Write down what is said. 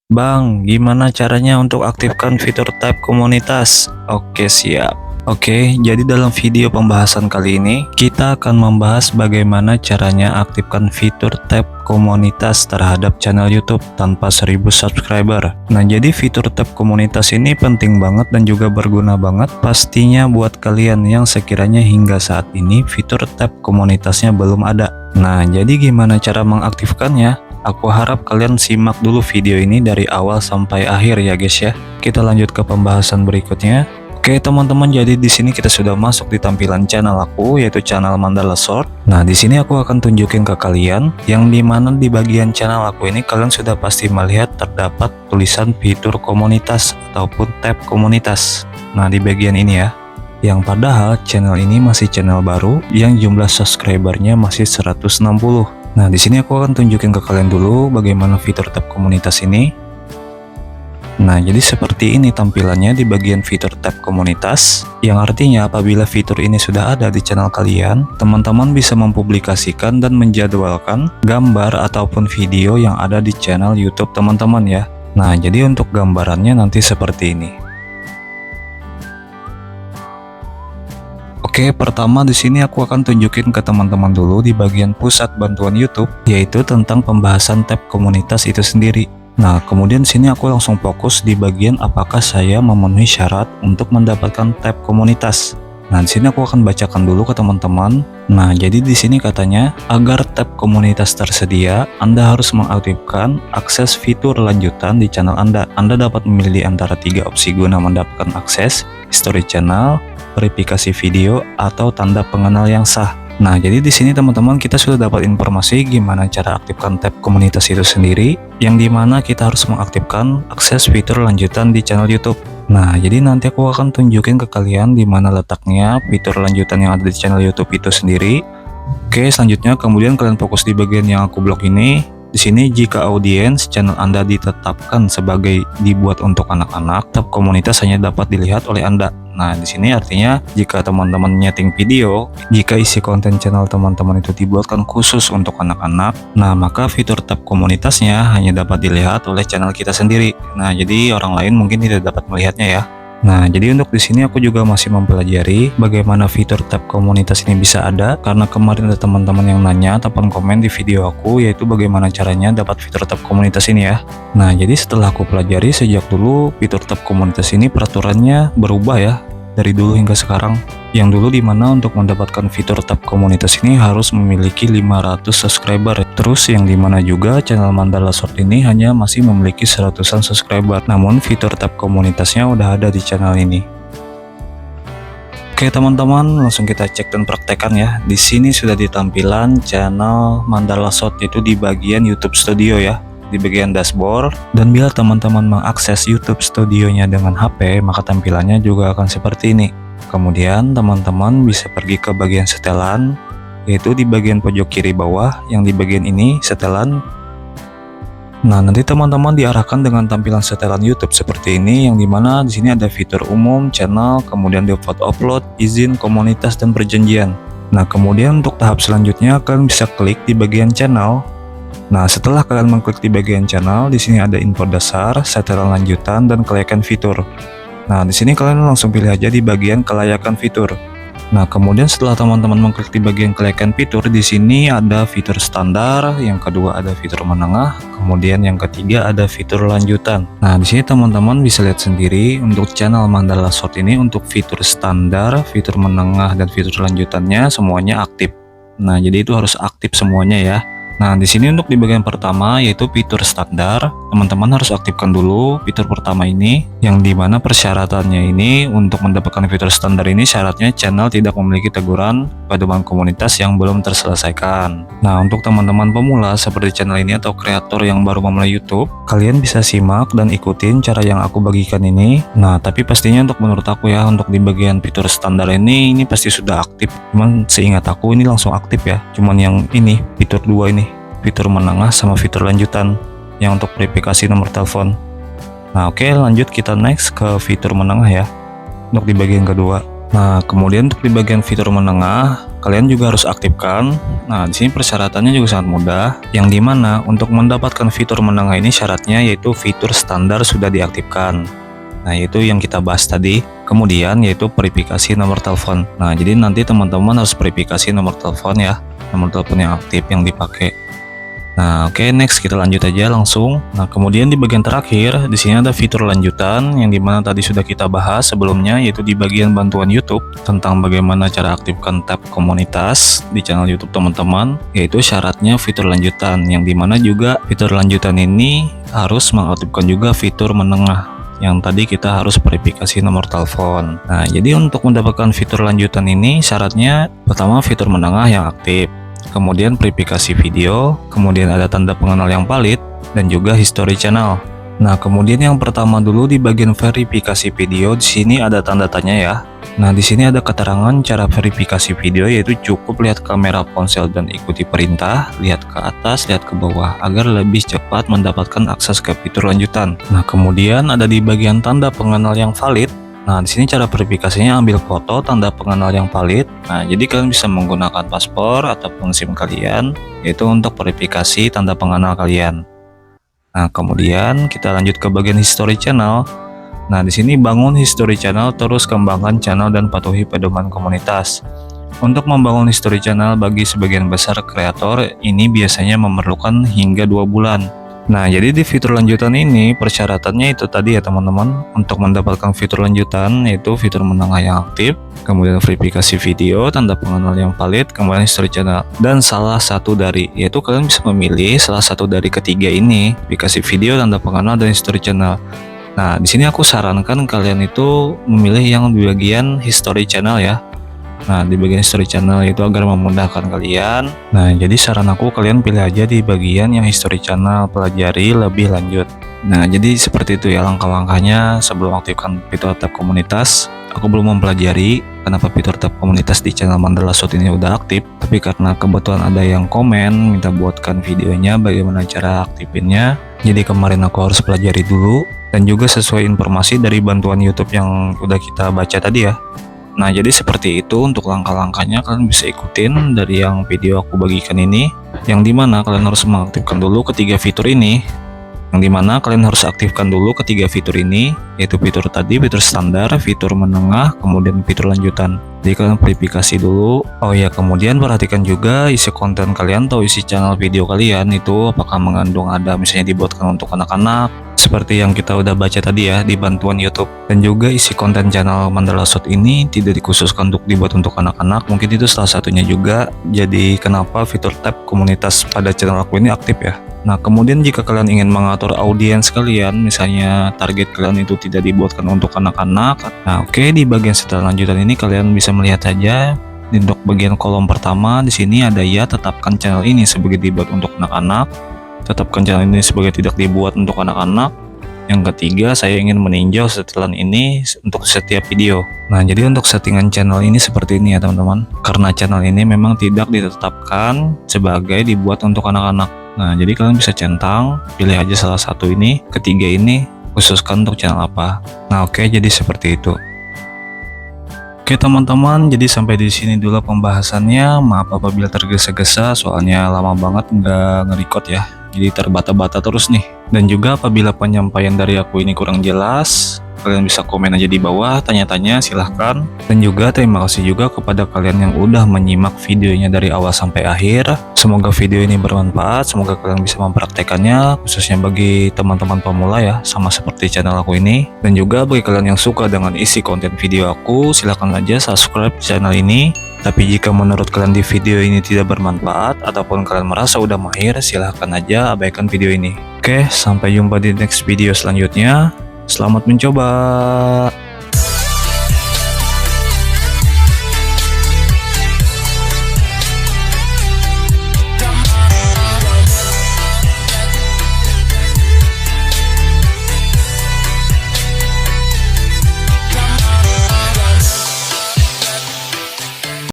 Bang, gimana caranya untuk aktifkan fitur tab komunitas? Oke, siap. Oke, jadi dalam video pembahasan kali ini, kita akan membahas bagaimana caranya aktifkan fitur tab komunitas terhadap channel YouTube tanpa 1000 subscriber. Nah, jadi fitur tab komunitas ini penting banget dan juga berguna banget pastinya buat kalian yang sekiranya hingga saat ini fitur tab komunitasnya belum ada. Nah, jadi gimana cara mengaktifkannya? Aku harap kalian simak dulu video ini dari awal sampai akhir ya guys ya. Kita lanjut ke pembahasan berikutnya. Oke teman-teman, jadi di sini kita sudah masuk di tampilan channel aku, yaitu channel Mandala Short. Nah, di sini aku akan tunjukin ke kalian yang dimana di bagian channel aku ini kalian sudah pasti melihat terdapat tulisan fitur komunitas ataupun tab komunitas. Nah, di bagian ini ya. Yang padahal channel ini masih channel baru yang jumlah subscribernya masih 160. Nah, di sini aku akan tunjukin ke kalian dulu bagaimana fitur tab komunitas ini. Nah, jadi seperti ini tampilannya di bagian fitur tab komunitas, yang artinya apabila fitur ini sudah ada di channel kalian, teman-teman bisa mempublikasikan dan menjadwalkan gambar ataupun video yang ada di channel YouTube teman-teman ya. Nah, jadi untuk gambarannya nanti seperti ini. Oke, pertama di sini aku akan tunjukin ke teman-teman dulu di bagian pusat bantuan YouTube, yaitu tentang pembahasan tab komunitas itu sendiri. Nah, kemudian sini aku langsung fokus di bagian apakah saya memenuhi syarat untuk mendapatkan tab komunitas. Nah, di sini aku akan bacakan dulu ke teman-teman. Nah, jadi di sini katanya agar tab komunitas tersedia, Anda harus mengaktifkan akses fitur lanjutan di channel Anda. Anda dapat memilih antara 3 opsi guna mendapatkan akses, history channel, verifikasi video, atau tanda pengenal yang sah. Nah, jadi di sini teman-teman kita sudah dapat informasi gimana cara aktifkan tab komunitas itu sendiri, yang dimana kita harus mengaktifkan akses fitur lanjutan di channel YouTube. Nah, jadi nanti aku akan tunjukin ke kalian di mana letaknya fitur lanjutan yang ada di channel YouTube itu sendiri. Oke, selanjutnya kemudian kalian fokus di bagian yang aku blok ini. Di sini jika audiens channel Anda ditetapkan sebagai dibuat untuk anak-anak, tab komunitas hanya dapat dilihat oleh Anda. Nah, di sini artinya jika teman-teman nyeting video, jika isi konten channel teman-teman itu dibuatkan khusus untuk anak-anak, nah maka fitur tab komunitasnya hanya dapat dilihat oleh channel kita sendiri. Nah, jadi orang lain mungkin tidak dapat melihatnya ya. Nah, jadi untuk di sini aku juga masih mempelajari bagaimana fitur tab komunitas ini bisa ada, karena kemarin ada teman-teman yang nanya ataupun komen di video aku, yaitu bagaimana caranya dapat fitur tab komunitas ini ya. Nah, jadi setelah aku pelajari sejak dulu, fitur tab komunitas ini peraturannya berubah ya dari dulu hingga sekarang. Yang dulu dimana untuk mendapatkan fitur tab komunitas ini harus memiliki 500 subscriber. Terus yang dimana juga channel Mandala Short ini hanya masih memiliki 100-an subscriber. Namun fitur tab komunitasnya udah ada di channel ini. Oke teman-teman, langsung kita cek dan praktekkan ya. Di sini sudah di tampilan channel Mandala Short, itu di bagian YouTube Studio ya, di bagian dashboard. Dan bila teman-teman mengakses YouTube Studionya dengan HP, maka tampilannya juga akan seperti ini. Kemudian teman-teman bisa pergi ke bagian setelan, yaitu di bagian pojok kiri bawah, yang di bagian ini setelan. Nah, nanti teman-teman diarahkan dengan tampilan setelan YouTube seperti ini, yang dimana di sini ada fitur umum, channel, kemudian default upload, izin, komunitas, dan perjanjian. Nah, kemudian untuk tahap selanjutnya kalian bisa klik di bagian channel. Nah, setelah kalian mengklik di bagian channel, di sini ada info dasar, setelan lanjutan, dan kelayakan fitur. Nah, di sini kalian langsung pilih aja di bagian kelayakan fitur. Nah, kemudian setelah teman-teman mengklik di bagian kelayakan fitur, di sini ada fitur standar, yang kedua ada fitur menengah, kemudian yang ketiga ada fitur lanjutan. Nah, di sini teman-teman bisa lihat sendiri untuk channel Mandala Short ini untuk fitur standar, fitur menengah, dan fitur lanjutannya semuanya aktif. Nah, jadi itu harus aktif semuanya ya. Nah, di sini untuk di bagian pertama yaitu fitur standar, teman-teman harus aktifkan dulu fitur pertama ini, yang dimana persyaratannya ini untuk mendapatkan fitur standar ini syaratnya channel tidak memiliki teguran pedoman komunitas yang belum terselesaikan. Nah, untuk teman-teman pemula seperti channel ini atau kreator yang baru memulai YouTube, kalian bisa simak dan ikutin cara yang aku bagikan ini. Nah, tapi pastinya untuk menurut aku ya, untuk di bagian fitur standar ini pasti sudah aktif. Cuman seingat aku ini langsung aktif ya. Cuman yang ini fitur 2 ini, fitur menengah sama fitur lanjutan yang untuk verifikasi nomor telepon. Nah, oke, lanjut kita next ke fitur menengah ya, untuk di bagian kedua. Nah, kemudian untuk di bagian fitur menengah, kalian juga harus aktifkan. Nah, di sini persyaratannya juga sangat mudah, yang dimana untuk mendapatkan fitur menengah ini syaratnya yaitu fitur standar sudah diaktifkan. Nah, yaitu yang kita bahas tadi. Kemudian yaitu verifikasi nomor telepon. Nah, jadi nanti teman-teman harus verifikasi nomor telepon ya, nomor telepon yang aktif yang dipakai. Nah, oke, next kita lanjut aja langsung. Nah, kemudian di bagian terakhir di sini ada fitur lanjutan yang dimana tadi sudah kita bahas sebelumnya, yaitu di bagian bantuan YouTube tentang bagaimana cara aktifkan tab komunitas di channel YouTube teman-teman, yaitu syaratnya fitur lanjutan, yang dimana juga fitur lanjutan ini harus mengaktifkan juga fitur menengah yang tadi kita harus verifikasi nomor telepon. Nah, jadi untuk mendapatkan fitur lanjutan ini syaratnya pertama fitur menengah yang aktif, kemudian verifikasi video, kemudian ada tanda pengenal yang valid, dan juga history channel. Nah, kemudian yang pertama dulu di bagian verifikasi video, di sini ada tanda tanya ya. Nah, di sini ada keterangan cara verifikasi video, yaitu cukup lihat kamera ponsel dan ikuti perintah, lihat ke atas, lihat ke bawah, agar lebih cepat mendapatkan akses ke fitur lanjutan. Nah, kemudian ada di bagian tanda pengenal yang valid. Nah, di sini cara verifikasinya ambil foto tanda pengenal yang valid. Nah, jadi kalian bisa menggunakan paspor ataupun SIM kalian, yaitu untuk verifikasi tanda pengenal kalian. Nah, kemudian kita lanjut ke bagian history channel. Nah, di sini bangun history channel, terus kembangkan channel dan patuhi pedoman komunitas. Untuk membangun history channel bagi sebagian besar kreator ini biasanya memerlukan hingga 2 bulan. Nah, jadi di fitur lanjutan ini persyaratannya itu tadi ya teman-teman. Untuk mendapatkan fitur lanjutan yaitu fitur menengah yang aktif, kemudian verifikasi video, tanda pengenal yang valid, kemudian history channel. Dan salah satu dari, yaitu kalian bisa memilih salah satu dari ketiga ini, verifikasi video, tanda pengenal, dan history channel. Nah, di sini aku sarankan kalian itu memilih yang di bagian history channel ya. Nah, di bagian history channel itu agar memudahkan kalian. Nah, jadi saran aku kalian pilih aja di bagian yang history channel, pelajari lebih lanjut. Nah, jadi seperti itu ya langkah-langkahnya sebelum aktifkan fitur tab komunitas. Aku belum mempelajari kenapa fitur tab komunitas di channel Mandala Shot ini udah aktif, tapi karena kebetulan ada yang komen minta buatkan videonya bagaimana cara aktifinnya. Jadi kemarin aku harus pelajari dulu, dan juga sesuai informasi dari bantuan YouTube yang udah kita baca tadi ya. Nah, jadi seperti itu untuk langkah-langkahnya kalian bisa ikutin dari yang video aku bagikan ini, yang dimana kalian harus mengaktifkan dulu ketiga fitur ini, yang dimana kalian harus aktifkan dulu ketiga fitur ini, yaitu fitur tadi, fitur standar, fitur menengah, kemudian fitur lanjutan. Jadi kalian verifikasi dulu. Oh ya, kemudian perhatikan juga isi konten kalian atau isi channel video kalian itu apakah mengandung ada misalnya dibuatkan untuk anak-anak, seperti yang kita udah baca tadi ya di bantuan YouTube. Dan juga isi konten channel Mandala Shot ini tidak dikhususkan untuk dibuat untuk anak-anak. Mungkin itu salah satunya juga jadi kenapa fitur tab komunitas pada channel aku ini aktif ya. Nah, kemudian jika kalian ingin mengatur audiens kalian, misalnya target kalian itu tidak dibuatkan untuk anak-anak. Nah, oke, di bagian setelah lanjutan ini kalian bisa melihat saja untuk bagian kolom pertama di sini ada ya, tetapkan channel ini sebagai dibuat untuk anak-anak. Tetapkan channel ini sebagai tidak dibuat untuk anak-anak. Yang ketiga, saya ingin meninjau setelan ini untuk setiap video. Nah, jadi untuk settingan channel ini seperti ini ya teman-teman. Karena channel ini memang tidak ditetapkan sebagai dibuat untuk anak-anak. Nah, jadi kalian bisa centang, pilih aja salah satu ini, ketiga ini khususkan untuk channel apa. Nah, oke, jadi seperti itu. Oke teman-teman, jadi sampai di sini dulu pembahasannya. Maaf apabila tergesa-gesa, soalnya lama banget nggak nge-record ya. Jadi terbata-bata terus nih. Dan juga apabila penyampaian dari aku ini kurang jelas, kalian bisa komen aja di bawah, tanya-tanya silahkan. Dan juga terima kasih juga kepada kalian yang udah menyimak videonya dari awal sampai akhir. Semoga video ini bermanfaat, semoga kalian bisa mempraktekannya, khususnya bagi teman-teman pemula ya, sama seperti channel aku ini. Dan juga bagi kalian yang suka dengan isi konten video aku, silahkan aja subscribe channel ini. Tapi jika menurut kalian di video ini tidak bermanfaat ataupun kalian merasa udah mahir, silahkan aja abaikan video ini. Oke, sampai jumpa di next video selanjutnya. Selamat mencoba.